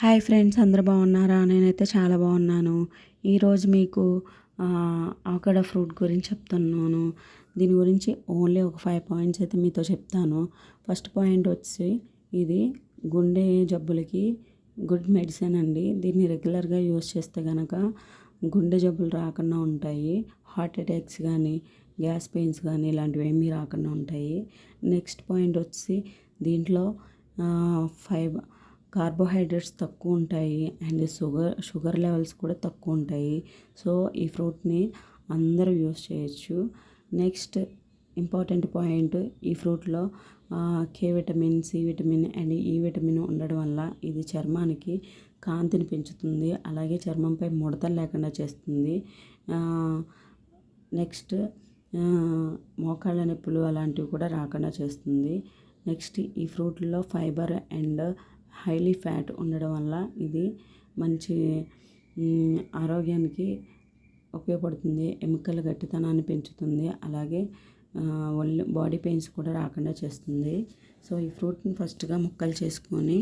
Hi friends, అందరూ బాగున్నారా? నేనైతే చాలా బాగున్నాను. ఈరోజు మీకు అవకాడో ఫ్రూట్ గురించి చెప్తున్నాను. దీని గురించి ఓన్లీ ఒక 5 పాయింట్స్ అయితే మీతో చెప్తాను. ఫస్ట్ పాయింట్ వచ్చి ఇది గుండె జబ్బులకి గుడ్ మెడిసిన్ అండి. దీన్ని రెగ్యులర్గా యూస్ చేస్తే కనుక గుండె జబ్బులు రాకుండా ఉంటాయి. హార్ట్ అటాక్స్ కానీ గ్యాస్ పెయిన్స్ కానీ ఇలాంటివి ఏమీ రాకుండా ఉంటాయి. నెక్స్ట్ పాయింట్ వచ్చి దీంట్లో ఫైబర్ కార్బోహైడ్రేట్స్ తక్కువ ఉంటాయి అండ్ షుగర్ లెవెల్స్ కూడా తక్కువ ఉంటాయి. సో ఈ ఫ్రూట్ని అందరూ యూస్ చేయొచ్చు. నెక్స్ట్ ఇంపార్టెంట్ పాయింట్, ఈ ఫ్రూట్లో K vitamin, C vitamin and E vitamin ఉండడం వల్ల ఇది చర్మానికి కాంతిని పెంచుతుంది, అలాగే చర్మంపై ముడతలు లేకుండా చేస్తుంది. నెక్స్ట్ మోకాళ్ళ నొప్పులు అలాంటివి కూడా రాకుండా చేస్తుంది. నెక్స్ట్ ఈ ఫ్రూట్లో ఫైబర్ అండ్ హైలీ ఫ్యాట్ ఉండడం వల్ల ఇది మంచి ఆరోగ్యానికి ఉపయోగపడుతుంది. ఎముకల గట్టితనాన్ని పెంచుతుంది, అలాగే బాడీ పెయిన్స్ కూడా రాకుండా చేస్తుంది. సో ఈ ఫ్రూట్ని ఫస్ట్గా ముక్కలు చేసుకొని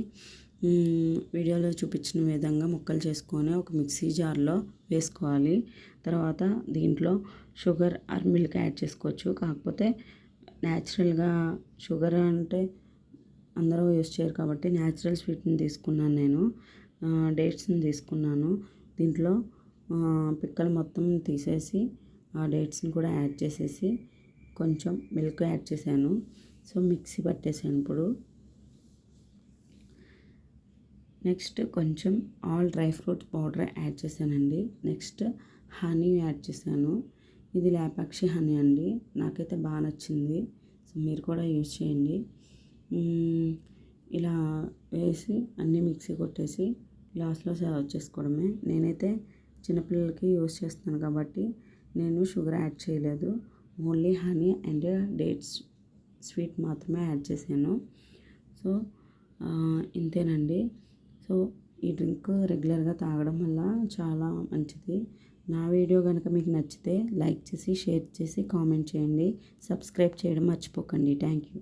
వీడియోలో చూపించిన విధంగా ముక్కలు చేసుకొని ఒక మిక్సీ జార్లో వేసుకోవాలి. తర్వాత దీంట్లో షుగర్ ఆర్ మిల్క్ యాడ్ చేసుకోవచ్చు. కాకపోతే న్యాచురల్గా షుగర్ అంటే అందరూ యూస్ చేయరు కాబట్టి న్యాచురల్ స్వీట్ని తీసుకున్నాను నేను. డేట్స్ని తీసుకున్నాను. దీంట్లో పిక్కలు మొత్తం తీసేసి ఆ డేట్స్ని కూడా యాడ్ చేసేసి కొంచెం మిల్క్ యాడ్ చేశాను. సో మిక్సీ పట్టేసాను ఇప్పుడు. నెక్స్ట్ కొంచెం all dry fruits powder add చేశానండి. నెక్స్ట్ హనీ యాడ్ చేశాను. ఇది లేపాక్షి హనీ అండి, నాకైతే బాగా నచ్చింది. సో మీరు కూడా యూస్ చేయండి. ఇలా వేసి అన్నీ మిక్సీ కొట్టేసి గ్లాస్లో సర్వ్ చేసుకోవడమే. నేనైతే చిన్నపిల్లలకి యూస్ చేస్తున్నాను కాబట్టి నేను షుగర్ యాడ్ చేయలేదు. Only honey and dates sweet మాత్రమే యాడ్ చేశాను. సో ఇంతేనండి. సో ఈ డ్రింక్ రెగ్యులర్గా తాగడం వల్ల చాలా మంచిది. నా వీడియో కనుక మీకు నచ్చితే లైక్ చేసి, షేర్ చేసి, కామెంట్ చేయండి. సబ్స్క్రైబ్ చేయడం మర్చిపోకండి. Thank you.